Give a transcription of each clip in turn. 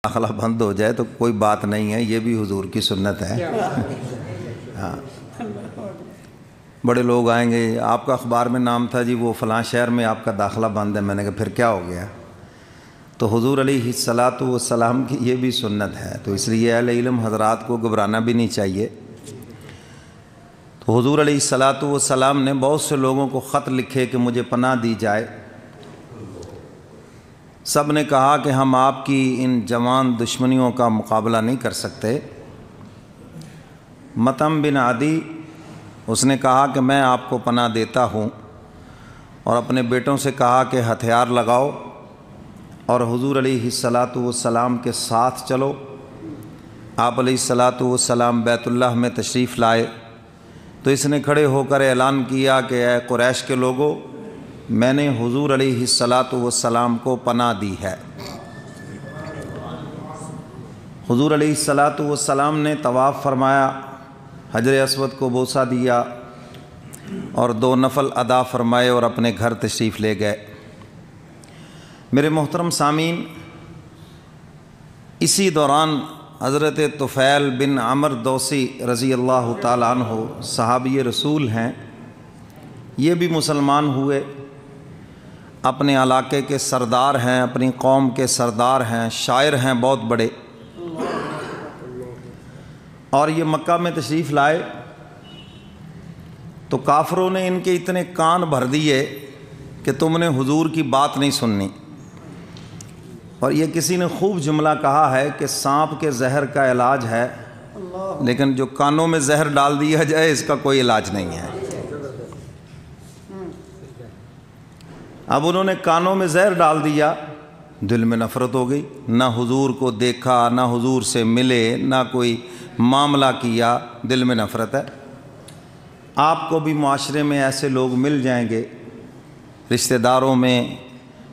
داخلہ بند ہو جائے تو کوئی بات نہیں ہے، یہ بھی حضور کی سنت ہے۔ ہاں، بڑے لوگ آئیں گے، آپ کا اخبار میں نام تھا جی وہ فلاں شہر میں آپ کا داخلہ بند ہے، میں نے کہا پھر کیا ہو گیا؟ تو حضور علیہ الصلاۃ والسلام کی یہ بھی سنت ہے، تو اس لیے اہل علم حضرات کو گھبرانا بھی نہیں چاہیے۔ تو حضور علیہ الصلاۃ والسلام نے بہت سے لوگوں کو خط لکھے کہ مجھے پناہ دی جائے، سب نے کہا کہ ہم آپ کی ان جوان دشمنیوں کا مقابلہ نہیں کر سکتے۔ مطعم بن عدی اس نے کہا کہ میں آپ کو پناہ دیتا ہوں، اور اپنے بیٹوں سے کہا کہ ہتھیار لگاؤ اور حضور علیہ الصلاۃ والسلام کے ساتھ چلو۔ آپ علیہ الصلاۃ والسلام بیت اللہ میں تشریف لائے تو اس نے کھڑے ہو کر اعلان کیا کہ اے قریش کے لوگوں، میں نے حضور علیہ الصلاۃ والسلام کو پناہ دی ہے۔ حضور علیہ الصلاۃ والسلام نے طواف فرمایا، حجر اسود کو بوسہ دیا اور 2 نفل ادا فرمائے اور اپنے گھر تشریف لے گئے۔ میرے محترم سامعین، اسی دوران حضرت طفیل بن عمر دوسی رضی اللہ تعالیٰ عنہ صحابی رسول ہیں، یہ بھی مسلمان ہوئے، اپنے علاقے کے سردار ہیں، اپنی قوم کے سردار ہیں، شاعر ہیں بہت بڑے، اور یہ مکہ میں تشریف لائے تو کافروں نے ان کے اتنے کان بھر دیے کہ تم نے حضور کی بات نہیں سننی۔ اور یہ کسی نے خوب جملہ کہا ہے کہ سانپ کے زہر کا علاج ہے، لیکن جو کانوں میں زہر ڈال دیا جائے اس کا کوئی علاج نہیں ہے۔ اب انہوں نے کانوں میں زہر ڈال دیا، دل میں نفرت ہو گئی، نہ حضور کو دیکھا، نہ حضور سے ملے، نہ کوئی معاملہ کیا، دل میں نفرت ہے۔ آپ کو بھی معاشرے میں ایسے لوگ مل جائیں گے، رشتہ داروں میں،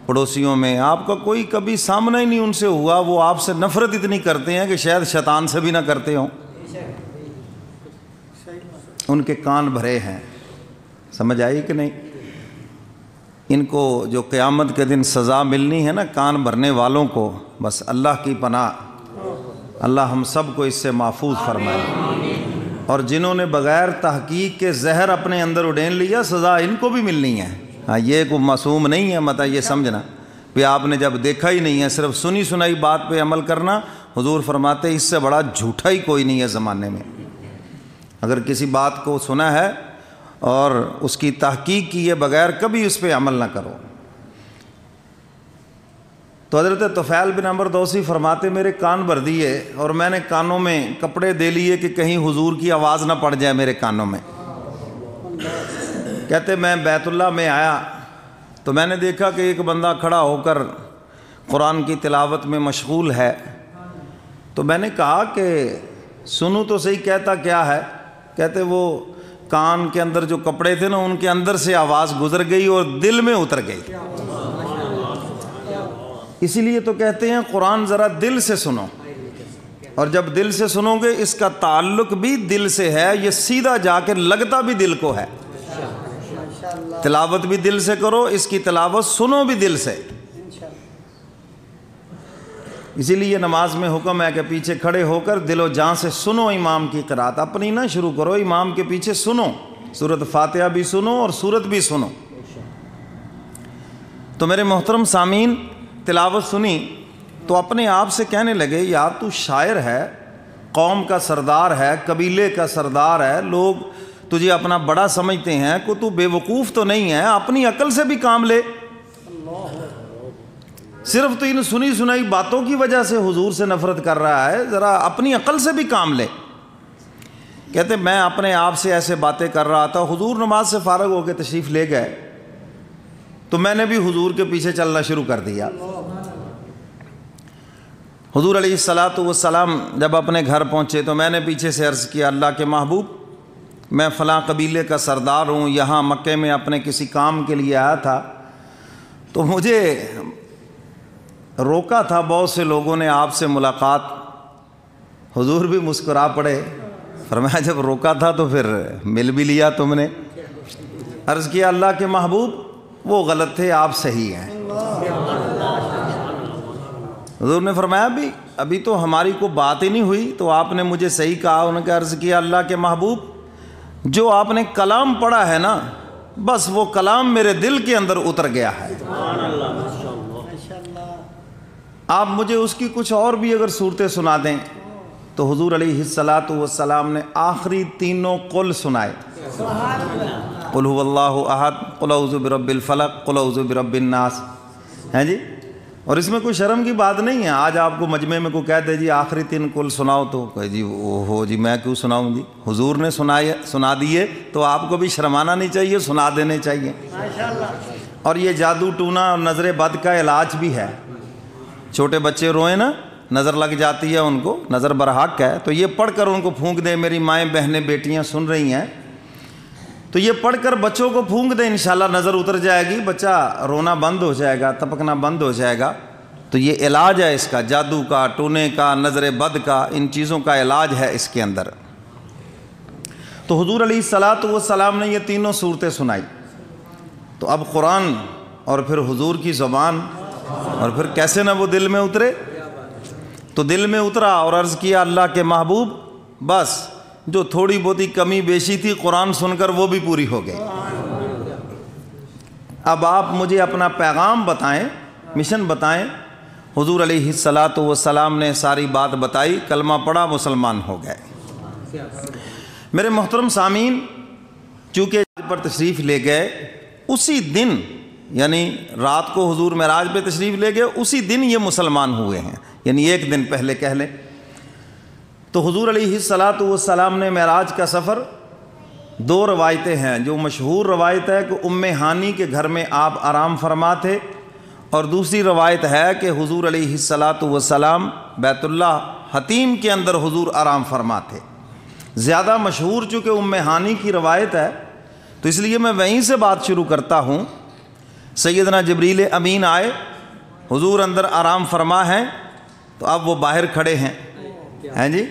پڑوسیوں میں، آپ کا کوئی کبھی سامنا ہی نہیں ان سے ہوا، وہ آپ سے نفرت اتنی کرتے ہیں کہ شاید شیطان سے بھی نہ کرتے ہوں، ان کے کان بھرے ہیں۔ سمجھ آئی کہ نہیں؟ ان کو جو قیامت کے دن سزا ملنی ہے نا کان بھرنے والوں کو، بس اللہ کی پناہ، اللہ ہم سب کو اس سے محفوظ فرمائے۔ اور جنہوں نے بغیر تحقیق کے زہر اپنے اندر اڈین لیا، سزا ان کو بھی ملنی ہے۔ ہاں، یہ کوئی معصوم نہیں ہے، مطلب یہ سمجھنا کہ آپ نے جب دیکھا ہی نہیں ہے، صرف سنی سنائی بات پہ عمل کرنا، حضور فرماتے ہیں اس سے بڑا جھوٹا ہی کوئی نہیں ہے زمانے میں۔ اگر کسی بات کو سنا ہے اور اس کی تحقیق کیے بغیر کبھی اس پہ عمل نہ کرو۔ تو حضرت طفیل بن عمر دوسی فرماتے میرے کان بھر دیے اور میں نے کانوں میں کپڑے دے لیے کہ کہیں حضور کی آواز نہ پڑ جائے میرے کانوں میں۔ کہتے میں بیت اللہ میں آیا تو میں نے دیکھا کہ ایک بندہ کھڑا ہو کر قرآن کی تلاوت میں مشغول ہے، تو میں نے کہا کہ سنو تو صحیح، کہتا کیا ہے؟ کہتے وہ کان کے اندر جو کپڑے تھے نا ان کے اندر سے آواز گزر گئی اور دل میں اتر گئی۔ اسی لیے تو کہتے ہیں قرآن ذرا دل سے سنو، اور جب دل سے سنو گے اس کا تعلق بھی دل سے ہے، یہ سیدھا جا کے لگتا بھی دل کو ہے۔ تلاوت بھی دل سے کرو، اس کی تلاوت سنو بھی دل سے۔ اسی لیے نماز میں حکم ہے کہ پیچھے کھڑے ہو کر دل و جان سے سنو امام کی قرات، اپنی نہ شروع کرو، امام کے پیچھے سنو، سورۃ فاتحہ بھی سنو اور سورت بھی سنو۔ تو میرے محترم سامعین، تلاوت سنی تو اپنے آپ سے کہنے لگے یار تو شاعر ہے، قوم کا سردار ہے، قبیلے کا سردار ہے، لوگ تجھے اپنا بڑا سمجھتے ہیں، کہ تو بے وقوف تو نہیں ہے، اپنی عقل سے بھی کام لے۔ صرف تو ان سنی سنائی باتوں کی وجہ سے حضور سے نفرت کر رہا ہے، ذرا اپنی عقل سے بھی کام لے۔ کہتے میں اپنے آپ سے ایسے باتیں کر رہا تھا، حضور نماز سے فارغ ہو کے تشریف لے گئے تو میں نے بھی حضور کے پیچھے چلنا شروع کر دیا۔ حضور علیہ الصلاۃ والسلام جب اپنے گھر پہنچے تو میں نے پیچھے سے عرض کیا اللہ کے محبوب، میں فلاں قبیلے کا سردار ہوں، یہاں مکے میں اپنے کسی کام کے لیے آیا تھا، تو مجھے روکا تھا بہت سے لوگوں نے آپ سے ملاقات۔ حضور بھی مسکرا پڑے، فرمایا جب روکا تھا تو پھر مل بھی لیا تم نے۔ عرض کیا اللہ کے محبوب وہ غلط تھے، آپ صحیح ہیں۔ حضور نے فرمایا بھی ابھی تو ہماری کو بات ہی نہیں ہوئی تو آپ نے مجھے صحیح کہا. انہوں نے عرض کیا اللہ کے محبوب جو آپ نے کلام پڑھا ہے نا بس وہ کلام میرے دل کے اندر اتر گیا ہے. آپ مجھے اس کی کچھ اور بھی اگر صورتیں سنا دیں تو حضور علیہ الصلاۃ والسلام نے آخری تینوں قل سنائے. قل هو اللہ احد، قل اعوذ برب الفلق، قل اعوذ برب الناس. ہیں جی، اور اس میں کوئی شرم کی بات نہیں ہے. آج آپ کو مجمع میں کوئی کہہ دے جی آخری تین قل سناؤ تو کہ جی ہو جی میں کیوں سناؤں جی، حضور نے سنا دیے تو آپ کو بھی شرمانا نہیں چاہیے، سنا دینے چاہیے. اور یہ جادو ٹونا اور نظر بد کا علاج بھی ہے. چھوٹے بچے روئیں نا، نظر لگ جاتی ہے ان کو، نظر برحق ہے، تو یہ پڑھ کر ان کو پھونک دیں. میری مائیں بہنیں بیٹیاں سن رہی ہیں تو یہ پڑھ کر بچوں کو پھونک دیں، انشاءاللہ نظر اتر جائے گی، بچہ رونا بند ہو جائے گا، تپکنا بند ہو جائے گا. تو یہ علاج ہے اس کا، جادو کا، ٹونے کا، نظر بد کا، ان چیزوں کا علاج ہے اس کے اندر. تو حضور علیہ الصلاۃ والسلام نے یہ تینوں صورتیں سنائی. تو اب قرآن اور پھر حضور کی زبان، اور پھر کیسے نہ وہ دل میں اترے. تو دل میں اترا اور عرض کیا اللہ کے محبوب بس جو تھوڑی بہت کمی بیشی تھی قرآن سن کر وہ بھی پوری ہو گئی. اب آپ مجھے اپنا پیغام بتائیں، مشن بتائیں. حضور علیہ الصلاۃ والسلام نے ساری بات بتائی، کلمہ پڑھا، مسلمان ہو گئے. میرے محترم سامعین، چونکہ پر تشریف لے گئے اسی دن، یعنی رات کو حضور معراج پہ تشریف لے گئے، اسی دن یہ مسلمان ہوئے ہیں، یعنی ایک دن پہلے کہہ لیں. تو حضور علیہ الصلاۃ والسلام نے معراج کا سفر، دو روایتیں ہیں. جو مشہور روایت ہے کہ ام ہانی کے گھر میں آپ آرام فرما تھے، اور دوسری روایت ہے کہ حضور علیہ الصلاۃ والسلام بیت اللہ حتیم کے اندر حضور آرام فرما تھے. زیادہ مشہور چونکہ ام ہانی کی روایت ہے تو اس لیے میں وہیں سے بات شروع کرتا ہوں. سیدنا جبریل امین آئے، حضور اندر آرام فرما ہیں، تو اب وہ باہر کھڑے ہیں جی.